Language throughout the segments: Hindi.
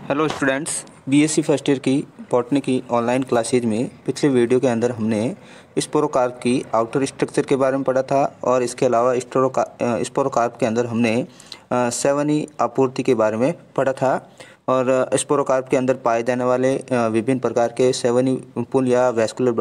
Hello students, BSc first year की बॉटनी की ऑनलाइन क्लासेज में पिछले वीडियो के अंदर हमने स्पोरोकार्प की आउटर स्ट्रक्चर के बारे में पढ़ा था और इसके अलावा स्पोरोकार्प के अंदर हमने 7E आपूर्ति के बारे में पढ़ा था और स्पोरोकार्प के अंदर पाए जाने वाले विभिन्न प्रकार के 7E पुल या वैस्कुलर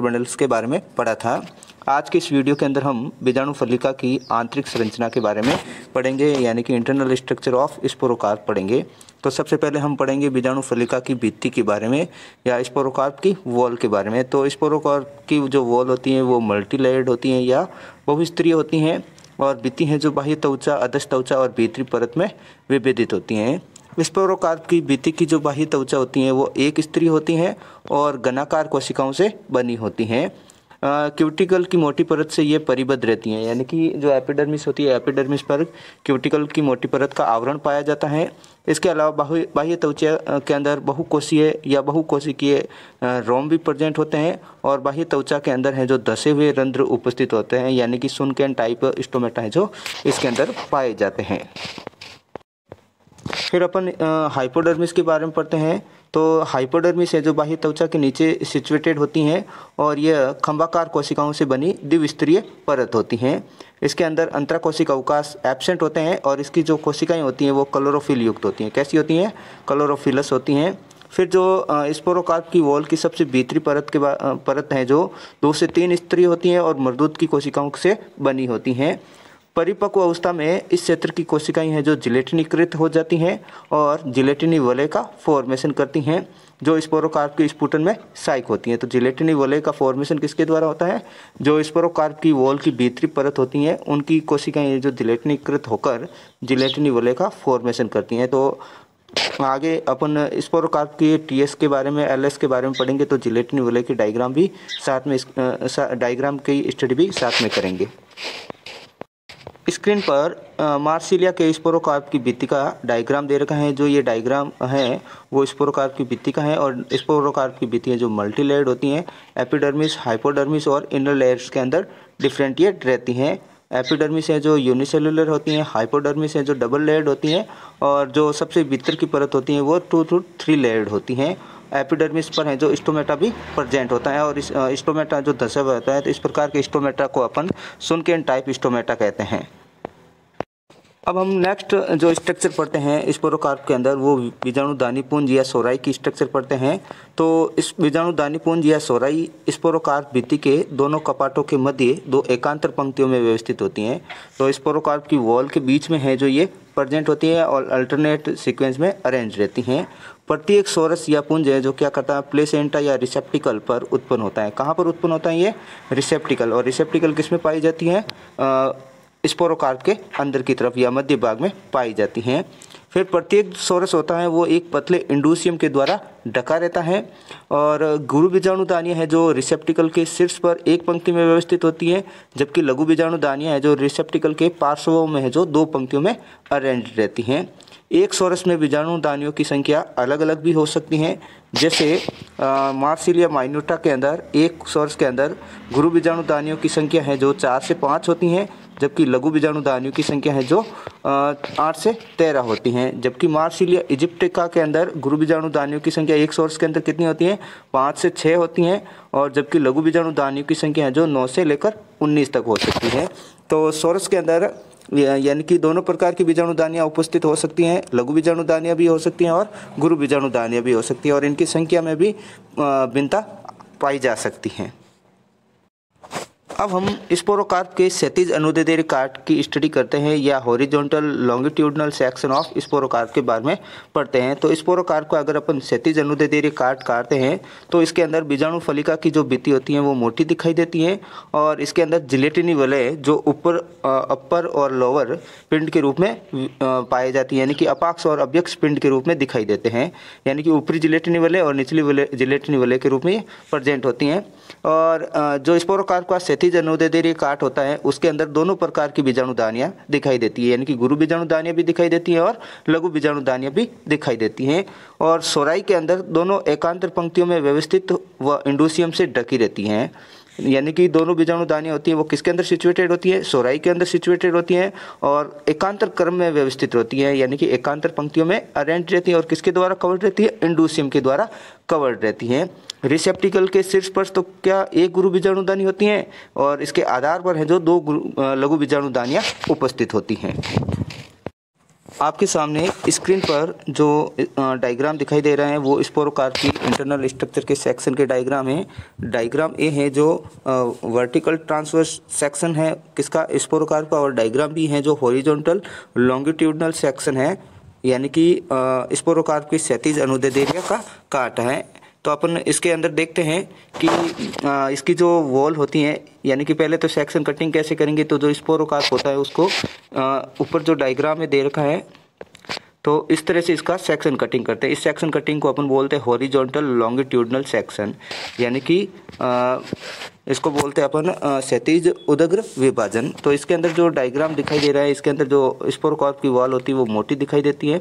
बंडल्स के बारे में पढ़ा था। आज के इस वीडियो के अंदर हम बीजाणु फलिका की आंतरिक संरचना के बारे में पढ़ेंगे, यानी कि इंटरनल स्ट्रक्चर ऑफ स्पोरोकार्प पढ़ेंगे। तो सबसे पहले हम पढ़ेंगे बीजाणु फलिका की भित्ति के बारे में या स्पोरोकार्प की वॉल के बारे में। तो स्पोरोकार्प की जो वॉल होती हैं वो मल्टी लेयर्ड होती हैं या बहुस्तरीय होती हैं और भित्ति हैं जो बाह्य त्वचा, अधश त्वचा और भीतरी परत में विभेदित होती हैं। स्पोरोकार्प की भित्ति की जो बाह्य त्वचा होती हैं वो एक स्तरीय होती हैं और घनाकार कोशिकाओं से बनी होती हैं। क्यूटिकल की मोटी परत से ये परिबद्ध रहती हैं, यानी कि जो एपिडर्मिस होती है, एपिडर्मिस पर क्यूटिकल की मोटी परत का आवरण पाया जाता है। इसके अलावा बाह्य त्वचा के अंदर बहुकोशीय या बहुकोशिकीय रोम भी प्रेजेंट होते हैं और बाह्य त्वचा के अंदर हैं जो धसे हुए रंध्र उपस्थित होते हैं, यानी कि सुनकेन टाइप स्टोमेटा है जो इसके अंदर पाए जाते हैं। फिर अपन हाइपोडर्मिस के बारे में पढ़ते हैं। तो हाइपोडर्मिस है जो बाह्य त्वचा के नीचे सिचुएटेड होती हैं और यह खंभाकार कोशिकाओं से बनी द्विस्तरीय परत होती हैं। इसके अंदर अंतराकोशिक अवकाश एब्सेंट होते हैं और इसकी जो कोशिकाएं होती हैं वो क्लोरोफिल युक्त होती हैं। कैसी होती हैं? क्लोरोफिलस होती हैं। फिर जो स्पोरोकार्प की वॉल की सबसे भीतरी परत है जो 2 से 3 स्तरीय होती हैं और मर्दूत की कोशिकाओं से बनी होती हैं। परिपक्व अवस्था में इस क्षेत्र की कोशिकाएं हैं जो जिलेटिनीकृत हो जाती हैं और जिलेटिनी वलय का फॉर्मेशन करती हैं जो स्पोरोकार्प के स्पुटन में सहायक होती हैं। तो जिलेटिनी वलय का फॉर्मेशन किसके द्वारा होता है? जो स्पोरोकार्प की वॉल की भीतरी परत होती हैं उनकी कोशिकाएं जो जिलेटिनीकृत होकर जिलेटिनी वलय का फॉर्मेशन करती हैं। तो आगे अपन स्पोरोकार्प की टीएस के बारे में, एलएस के बारे में पढ़ेंगे तो जिलेटिनी वलय की डायग्राम भी साथ में डायग्राम की स्टडी भी साथ में करेंगे। स्क्रीन पर मार्सिलिया के स्पोरोकार्प की भित्ति का डायग्राम दे रखा है। जो ये डायग्राम है वो स्पोरोकार्प की भित्ति का है और स्पोरोकार्प की भित्ति है जो मल्टी लेयर्ड होती हैं। एपिडर्मिस, हाइपोडर्मिस और इनर लेयर्स के अंदर डिफरेंटिएट रहती हैं। एपिडर्मिस है जो यूनिसेलुलर होती हैं, हाइपोडर्मिस है जो डबल लेयर्ड होती हैं और जो सबसे भीतर की परत होती हैं वो 2 to 3 लेयर्ड होती हैं। एपिडर्मिस पर है जो स्टोमेटा भी प्रेजेंट होता है और इस स्टोमेटा जो धसा हुआ होता है तो इस प्रकार के स्टोमेटा को अपन सुनकेन टाइप स्टोमेटा कहते हैं। अब हम नेक्स्ट जो स्ट्रक्चर पढ़ते हैं स्पोरोकार्प के अंदर वो बीजाणुदानी पुंज या सोराई की स्ट्रक्चर पढ़ते हैं। तो इस बीजाणुदानी पुंज या सोराई स्पोरोकार्प भित्ति के दोनों कपाटों के मध्य 2 एकांतर पंक्तियों में व्यवस्थित होती हैं। तो स्पोरोकार्प की वॉल के बीच में है जो ये प्रेजेंट होती है और अल्टरनेट सीक्वेंस में अरेंज रहती हैं। प्रत्येक सोरस या पुंज है जो क्या करता है? प्लेसेंटा या रिसेप्टिकल पर उत्पन्न होता है। कहाँ पर उत्पन्न होता है? ये रिसेप्टिकल। और रिसेप्टिकल किस में पाई जाती है? स्पोरोकार्प के अंदर की तरफ या मध्य भाग में पाई जाती हैं। फिर प्रत्येक सोरस होता है वो एक पतले इंडूसियम के द्वारा ढका रहता है और गुरु बीजाणुदानियाँ है जो रिसेप्टिकल के शीर्ष पर एक पंक्ति में व्यवस्थित होती है, जबकि लघु बीजाणुदानियाँ है जो रिसेप्टिकल के पार्श्वों में है जो 2 पंक्तियों में अरेंज रहती हैं। एक सोरस में बीजाणुदानियों की संख्या अलग अलग भी हो सकती हैं। जैसे मार्सिलिया माइन्यूटा के अंदर एक सोरस के अंदर गुरु बीजाणुदानियों की संख्या है जो 4 से 5 होती हैं, जबकि लघु बीजाणुदानियों की संख्या है जो 8 से 13 होती हैं। जबकि मार्सिलिया इजिप्टिका के अंदर गुरु बीजाणुदानियों की संख्या एक सोर्स के अंदर कितनी होती है? 5 से 6 होती हैं और जबकि लघु बीजाणुदानियों की संख्या है जो 9 से लेकर 19 तक हो सकती है। तो सोरस के अंदर यानी कि दोनों प्रकार की बीजाणुदानियाँ उपस्थित हो सकती हैं। लघु बीजाणुदानियाँ भी हो सकती हैं और गुरु बीजाणुदानियाँ भी हो सकती हैं और इनकी संख्या में भी भिन्नता पाई जा सकती हैं। अब हम स्पोरोकार्प के क्षैतिज अनुदैर्ध्य काट की स्टडी करते हैं या हॉरिजॉन्टल लॉन्गिट्यूडनल सेक्शन ऑफ स्पोरोकार्प के बारे में पढ़ते हैं। तो स्पोरोकार्प का अगर अपन क्षैतिज अनुदैर्ध्य काट काटते हैं तो इसके अंदर बीजाणु फलिका की जो भित्ति होती है वो मोटी दिखाई देती है और इसके अंदर जिलेटिनी वलय जो अपर और लोअर पिंड के रूप में पाई जाती है, यानी कि अपाक्ष और अव्यक्ष पिंड के रूप में दिखाई देते हैं, यानी कि ऊपरी जिलेटिनी वलय और निचली जिलेटिनी वलय के रूप में प्रेजेंट होती हैं। और जो स्पोरोकार्प का क्षैतिज अनुदैर्ध्य काट होता है उसके अंदर दोनों प्रकार की बीजाणुदानियाँ दिखाई देती है, यानी कि गुरु बीजाणुदानियाँ भी दिखाई देती हैं और लघु बीजाणुदानियाँ भी दिखाई देती हैं। और सोराई के अंदर दोनों एकांतर पंक्तियों में व्यवस्थित व इंडूसियम से ढकी रहती हैं। यानी कि दोनों बीजाणुदानियाँ होती हैं वो किसके अंदर सिचुएटेड होती है, सोराई के अंदर सिचुएटेड होती हैं और एकांतर क्रम में व्यवस्थित होती हैं, यानी कि एकांतर पंक्तियों में अरेंज रहती हैं और किसके द्वारा कवर्ड रहती है, इंडोसियम के द्वारा कवर्ड रहती हैं। रिसेप्टिकल के शीर्ष पर तो क्या एक गुरु बीजाणुदानी होती हैं और इसके आधार पर है जो दो लघु बीजाणुदानियाँ उपस्थित होती हैं। आपके सामने स्क्रीन पर जो डायग्राम दिखाई दे रहे हैं वो स्पोरोकार्प की इंटरनल स्ट्रक्चर के सेक्शन के डायग्राम है। डायग्राम ए है जो वर्टिकल ट्रांसवर्स सेक्शन है किसका, स्पोरोकार्प का, और डायग्राम बी है जो हॉरिजॉन्टल लॉन्गिट्यूडनल सेक्शन है, यानी कि स्पोरोकार्प की क्षैतिज अनुदैर्ध्य एरिया का काट है। तो अपन इसके अंदर देखते हैं कि इसकी जो वॉल होती हैं, यानी कि पहले तो सेक्शन कटिंग कैसे करेंगे, तो जो स्पोरोकार्प होता है उसको ऊपर जो डायग्राम में दे रखा है तो इस तरह से इसका सेक्शन कटिंग करते हैं। इस सेक्शन कटिंग को अपन बोलते हैं हॉरिजॉन्टल लॉन्गिट्यूडनल सेक्शन, यानी कि इसको बोलते हैं अपन क्षैतिज उदग्र विभाजन। तो इसके अंदर जो डायग्राम दिखाई दे रहा है, इसके अंदर जो स्पोरोकार्प की वॉल होती है वो मोटी दिखाई देती है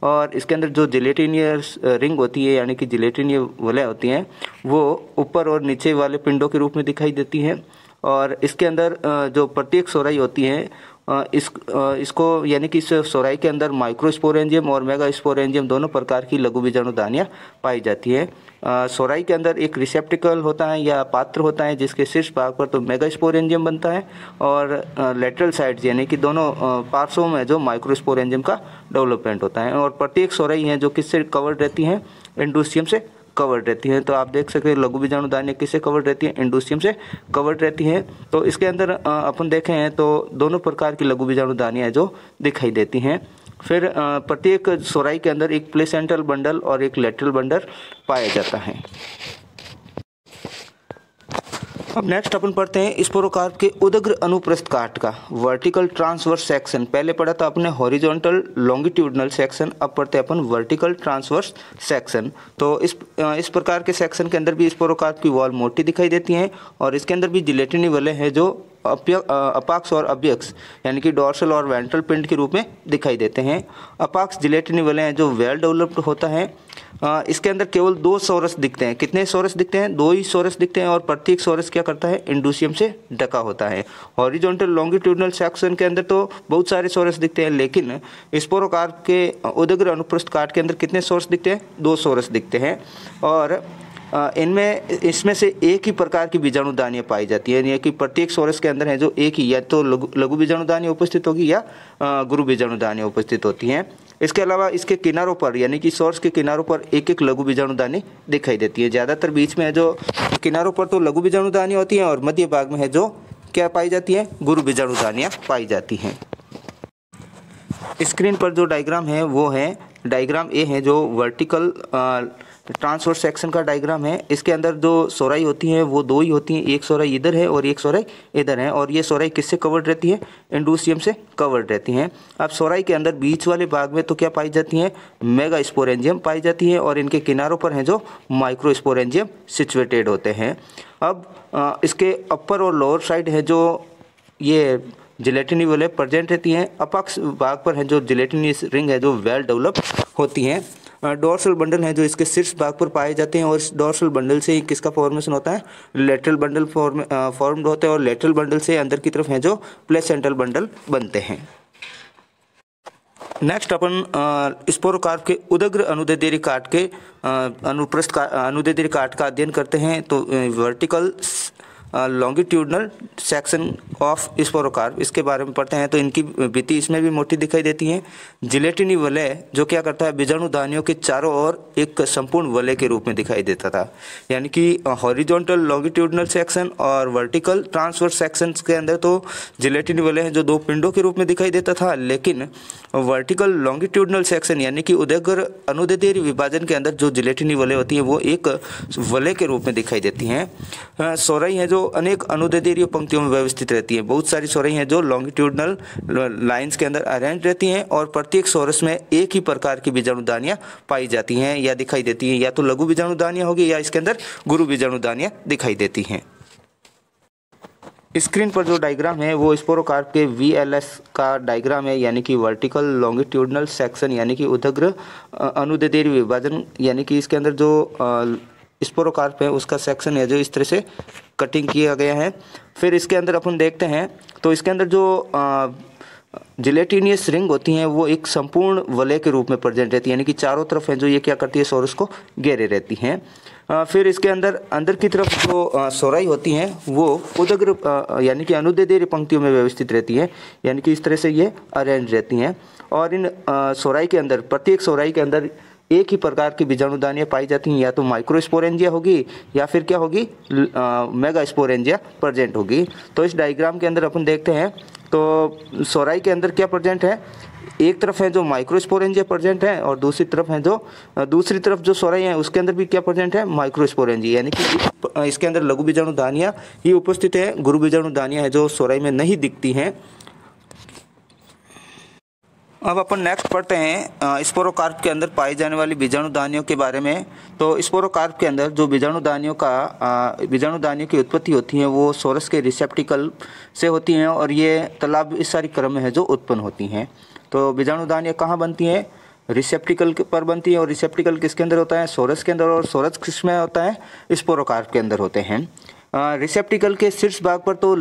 और इसके अंदर जो जिलेटिनियस रिंग होती है, यानी कि जिलेटिनीय वलय होती हैं, वो ऊपर और नीचे वाले पिंडों के रूप में दिखाई देती हैं। और इसके अंदर जो प्रत्येक सोराई होती है इसको यानी कि इस सोराई के अंदर माइक्रोस्पोरेंजियम और मेगास्पोरेंजियम दोनों प्रकार की लघु बीजाणुदानियाँ पाई जाती है। सोराई के अंदर एक रिसेप्टिकल होता है या पात्र होता है जिसके शीर्ष भाग पर तो मेगास्पोरेंजियम बनता है और लेटरल साइड्स यानी कि दोनों पार्श्वों में जो माइक्रोस्पोरेंजियम का डेवलपमेंट होता है। और प्रत्येक सोराई है जो किससे कवर्ड रहती हैं, इंडोसियम से कवर्ड रहती हैं। तो आप देख सकते हैं लघु बीजाणुदानियाँ किससे कवर्ड रहती हैं, इंडोसियम से कवर्ड रहती हैं। तो इसके अंदर अपन देखें हैं तो दोनों प्रकार की लघु बीजाणुदानियाँ जो दिखाई देती हैं। फिर प्रत्येक सोराई के अंदर एक प्लेसेंटल बंडल और एक लेटरल बंडल पाया जाता है। अब नेक्स्ट अपन पढ़ते हैं स्पोरोकार्प के उदग्र अनुप्रस्थ काट का वर्टिकल ट्रांसवर्स सेक्शन। पहले पढ़ा था अपने हॉरिजॉन्टल लॉन्गिट्यूडनल सेक्शन, अब पढ़ते हैं अपन वर्टिकल ट्रांसवर्स सेक्शन। तो इस प्रकार के सेक्शन के अंदर भी स्पोरोकार्प की वॉल मोटी दिखाई देती हैं और इसके अंदर भी जिलेटिनी वलय है जो अपाक्स और अभ्यक्ष यानी कि डॉर्सल और वेंट्रल पिंड के रूप में दिखाई देते हैं। अपाक्स जिलेटिनी वलय हैं जो वेल डेवलप्ड होता है। इसके अंदर केवल 2 सोरस दिखते हैं। कितने सोरस दिखते हैं? 2 ही सोरस दिखते हैं और प्रत्येक सोरस क्या करता है, इंडोसियम से ढका होता है। हॉरिजॉन्टल लॉन्गिट्यूडनल सेक्शन के अंदर तो बहुत सारे सोरस दिखते हैं, लेकिन स्पोरोकार्प के उदग्र अनुप्रस्थ काट के अंदर कितने सोरस दिखते हैं? 2 सोरस दिखते हैं और इसमें से एक ही प्रकार की बीजाणुदानियाँ पाई जाती है, यानी कि प्रत्येक सोरस के अंदर है जो एक ही या तो लघु बीजाणुदानियाँ उपस्थित होगी या गुरु बीजाणुदानियाँ उपस्थित होती हैं। इसके अलावा इसके किनारों पर यानी कि सोर्स के किनारों पर एक एक लघु बीजाणुदानी दिखाई देती है। ज़्यादातर बीच में है जो किनारों पर तो लघु बीजाणुदानियाँ होती हैं और मध्य भाग में है जो क्या पाई जाती है, गुरु बीजाणुदानियाँ पाई जाती हैं। स्क्रीन पर जो डायग्राम है वो है डायग्राम ए है जो वर्टिकल ट्रांसवर्स सेक्शन का डायग्राम है। इसके अंदर जो सोराई होती हैं वो 2 ही होती हैं, एक सोराई इधर है और एक सोराई इधर है और ये सोराई किससे कवर्ड रहती है, इंडोसियम से कवर्ड रहती हैं। अब सोराई के अंदर बीच वाले भाग में तो क्या पाई जाती हैं, मेगास्पोरेंजियम पाई जाती है और इनके किनारों पर हैं जो माइक्रोस्पोरेंजियम सिचुएटेड होते हैं। अब इसके अपर और लोअर साइड है जो ये जिलेटिनी वलय प्रेजेंट रहती हैं। अपेक्स भाग पर है जो जिलेटिनी रिंग है जो वेल डेवलप होती हैं। डॉर्सल बंडल हैं जो इसके शीर्ष भाग पर पाए जाते हैं और इस डॉर्सल बंडल से ही किसका फॉर्मेशन होता है, लेटरल बंडल फॉर्म्ड होते हैं और लेटरल बंडल से अंदर की तरफ है जो प्लेसेंटल बंडल बनते हैं। नेक्स्ट अपन स्पोरोकार्प के उदग्र अनुदैर्ध्य काट के अनुप्रस्थ अनुदैर्ध्य काट का अध्ययन करते हैं। तो वर्टिकल लॉन्गिट्यूडनल सेक्शन ऑफ स्पोरोकार्प इसके बारे में पढ़ते हैं। तो इनकी भित्ति इसमें भी मोटी दिखाई देती है। जिलेटिनी वलय जो क्या करता है, बीजाणुदानियों के चारों ओर एक संपूर्ण वलय के रूप में दिखाई देता था, यानी कि हॉरिजॉन्टल लॉन्गिट्यूडनल सेक्शन और वर्टिकल ट्रांसवर्स सेक्शन के अंदर तो जिलेटिनी वलय है जो 2 पिंडों के रूप में दिखाई देता था, लेकिन वर्टिकल लॉन्गिट्यूडनल सेक्शन यानी कि उदग्र अनुदैर्ध्य विभाजन के अंदर जो जिलेटिनी वलय होती है वो एक वलय के रूप में दिखाई देती हैं। सोराई है जो अनेक अनुदैर्ध्य पंक्तियों में व्यवस्थित रहती है। बहुत सारी सोराई हैं जो लॉन्गिट्यूडनल लाइंस के अंदर अरेंज रहती हैं और प्रत्येक सोरस में एक ही प्रकार की बीजाणुदानियाँ पाई जाती हैं या दिखाई देती हैं, या तो लघु बीजाणुदानियाँ होगी या इसके अंदर गुरु बीजाणुदानियाँ दिखाई देती हैं। स्क्रीन पर जो डायग्राम है वो स्पोरोकार्प के VLS का डायग्राम है, यानी कि वर्टिकल लॉन्गिट्यूडनल सेक्शन यानी कि उदग्र अनुदैर्ध्य विभाजन, यानी कि इसके अंदर जो स्पोरोकार्प है उसका सेक्शन है जो इस तरह से कटिंग किया गया है। फिर इसके अंदर अपन देखते हैं तो इसके अंदर जो जिलेटिनियस रिंग होती हैं वो एक संपूर्ण वलय के रूप में प्रेजेंट रहती है, यानी कि चारों तरफ है जो ये क्या करती है, सोरस को घेरे रहती हैं। फिर इसके अंदर की तरफ जो सोराई होती हैं वो उदग्र यानी कि अनुदैर्ध्य पंक्तियों में व्यवस्थित रहती है, यानी कि इस तरह से ये अरेंज रहती हैं। और इन सोराई के अंदर, प्रत्येक सोराई के अंदर एक ही प्रकार की बीजाणुदानियाँ पाई जाती हैं, या तो माइक्रोस्पोरेंजिया होगी या फिर क्या होगी, मेगास्पोरेंजिया प्रेजेंट होगी। तो इस डायग्राम के अंदर अपन देखते हैं तो सोराई के अंदर क्या प्रेजेंट है, एक तरफ है जो माइक्रोस्पोरेंजिया प्रेजेंट है और दूसरी तरफ जो सोराई है उसके अंदर भी क्या प्रेजेंट है, माइक्रोस्पोरेंजिया, यानी कि इसके अंदर लघु बीजाणुदानियाँ ही उपस्थित है, गुरु बीजाणुदानियाँ है जो सोराई में नहीं दिखती हैं। अब अपन नेक्स्ट पढ़ते हैं स्पोरोकार्प के अंदर पाई जाने वाली बीजाणुदानियों के बारे में। तो स्पोरोकार्प के अंदर जो बीजाणुदानियों की उत्पत्ति होती है वो सोरस के रिसेप्टिकल से होती हैं और ये तालाब इस सारी क्रम में है जो उत्पन्न होती हैं। तो बीजाणुदानियाँ कहाँ बनती हैं, रिसेप्टिकल पर बनती है, और रिसेप्टिकल किसके अंदर होता है, सोरस के अंदर, और सोरस किसमें होता है, स्पोरोकार्प के अंदर होते हैं। रिसेप्टिकल के शीर्ष भाग पर तो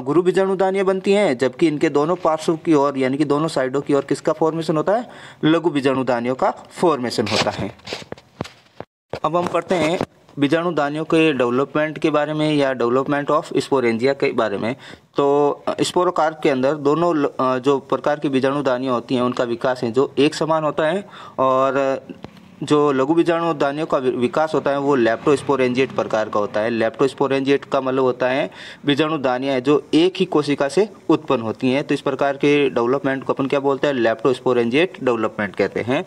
गुरु बीजाणुदानियाँ बनती हैं, जबकि इनके दोनों पार्श्व की ओर यानी कि दोनों साइडों की ओर किसका फॉर्मेशन होता है, लघु बीजाणुदानियों का फॉर्मेशन होता है। अब हम पढ़ते हैं बीजाणुदानियों के डेवलपमेंट के बारे में या डेवलपमेंट ऑफ स्पोरेंजिया के बारे में। तो स्पोरोकार्प के अंदर दोनों जो प्रकार की बीजाणुदानियाँ होती हैं उनका विकास है जो एक समान होता है, और जो लघु बीजाणुदानियों का विकास होता है वो लेप्टोस्पोरेंजिएट प्रकार का होता है। लेप्टोस्पोरेंजिएट का मतलब होता है बीजाणुदानियाँ जो एक ही कोशिका से उत्पन्न होती हैं। तो इस प्रकार के डेवलपमेंट को अपन क्या बोलते हैं, लेप्टोस्पोरेंजिएट डेवलपमेंट कहते हैं।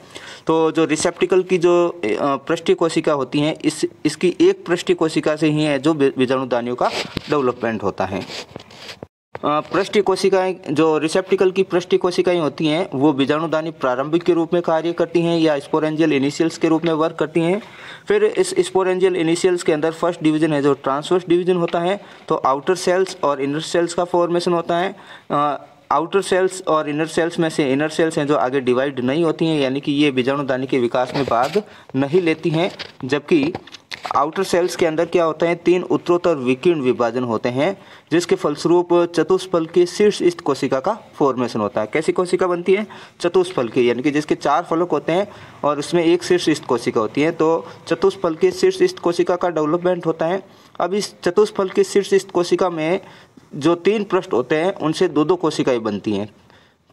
तो जो रिसेप्टिकल की जो पृष्ठीय कोशिका होती हैं इसकी एक पृष्ठीय कोशिका से ही है जो बीजाणुदानियों का डेवलपमेंट होता है। पृष्ठीय कोशिकाएं, जो रिसेप्टिकल की पृष्ठीय कोशिकाएं होती हैं वो बीजाणुदानी प्रारंभिक के रूप में कार्य करती हैं या स्पोरेंजियल इनिशियल्स के रूप में वर्क करती हैं। फिर इस स्पोरेंजियल इनिशियल्स के अंदर फर्स्ट डिवीजन है जो ट्रांसवर्स डिवीजन होता है, तो आउटर सेल्स और इनर सेल्स का फॉर्मेशन होता है। आउटर सेल्स और इनर सेल्स में से इनर सेल्स हैं जो आगे डिवाइड नहीं होती हैं, यानी कि ये बीजाणुदानी के विकास में भाग नहीं लेती हैं, जबकि आउटर सेल्स के अंदर क्या होता है, 3 उत्तरोत्तर विकीर्ण विभाजन होते हैं जिसके फलस्वरूप चतुष्फल की शीर्ष कोशिका का फॉर्मेशन होता है। कैसी कोशिका बनती है, चतुष्फल की, यानी कि जिसके 4 फलक होते हैं और उसमें एक शीर्ष कोशिका होती है। तो चतुष्फल की शीर्ष कोशिका का डेवलपमेंट होता है। अब इस चतुष्फल की शीर्ष कोशिका में जो 3 पृष्ठ होते हैं उनसे 2-2 कोशिकाएं बनती हैं।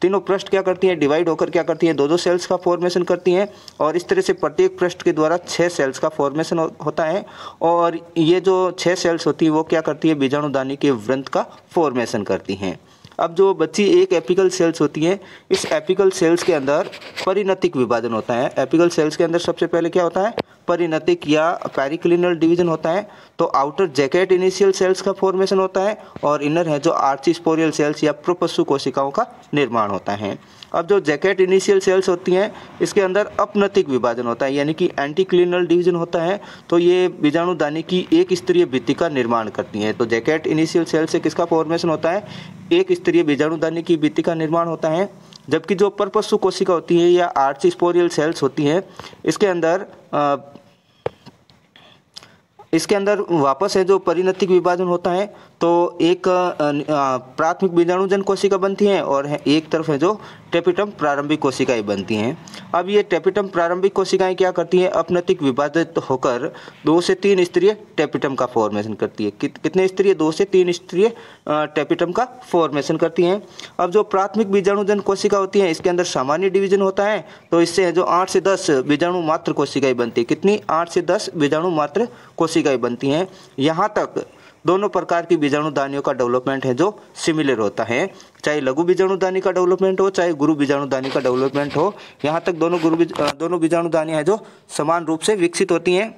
तीनों पृष्ठ क्या करती हैं, डिवाइड होकर क्या करती हैं, 2-2 सेल्स का फॉर्मेशन करती हैं, और इस तरह से प्रत्येक पृष्ठ के द्वारा 6 सेल्स का फॉर्मेशन होता है। और ये जो 6 सेल्स होती है वो क्या करती है, बीजाणुदानी के वृंत का फॉर्मेशन करती हैं। अब जो बची एक एपिकल सेल्स होती हैं, इस एपिकल सेल्स के अंदर परिणतिक विभाजन होता है। एपिकल सेल्स के अंदर सबसे पहले क्या होता है, परिणतिक या पेरिक्लिनल डिवीजन होता है। तो आउटर जैकेट इनिशियल सेल्स का फॉर्मेशन होता है और इनर है जो आर्चिस्पोरियल सेल्स या प्रोपस्सु कोशिकाओं का निर्माण होता है। अब जो जैकेट इनिशियल सेल्स होती हैं इसके अंदर अपनतिक विभाजन होता है, यानी कि एंटीक्लिनल डिवीजन होता है। तो ये बीजाणुदानी की एक स्तरीय भित्ति का निर्माण करती हैं। तो जैकेट इनिशियल सेल से किसका फॉर्मेशन होता है, एक स्तरीय बीजाणुदानी की भित्ति का निर्माण होता है। जबकि जो परपस्सु कोशिका होती है या आर्चिस्पोरियल सेल्स होती हैं इसके अंदर वापस है जो परिणतिक विभाजन होता है। तो एक प्राथमिक बीजाणुजन कोशिका बनती हैं और एक तरफ है जो टेपिटम प्रारंभिक कोशिकाएं बनती हैं। अब ये टेपिटम प्रारंभिक कोशिकाएं क्या करती हैं, अपनतिक विभाजित होकर 2 से 3 स्तरीय टेपिटम का फॉर्मेशन करती है। कितने स्तरीय, 2 से 3 स्तरीय टेपिटम का फॉर्मेशन करती हैं। अब जो प्राथमिक बीजाणुजन कोशिका होती है इसके अंदर सामान्य डिवीजन होता है। तो इससे है जो 8 से 10 बीजाणु मात्र कोशिकाएं बनती है। कितनी, 8 से 10 बीजाणु मात्र कोशिकाएं बनती हैं। यहाँ तक दोनों प्रकार की बीजाणुदानियों का डेवलपमेंट है जो सिमिलर होता है, चाहे लघु बीजाणुदानी का डेवलपमेंट हो चाहे गुरु बीजाणुदानी का डेवलपमेंट हो। यहाँ तक दोनों बीजाणुदानियाँ हैं जो समान रूप से विकसित होती हैं।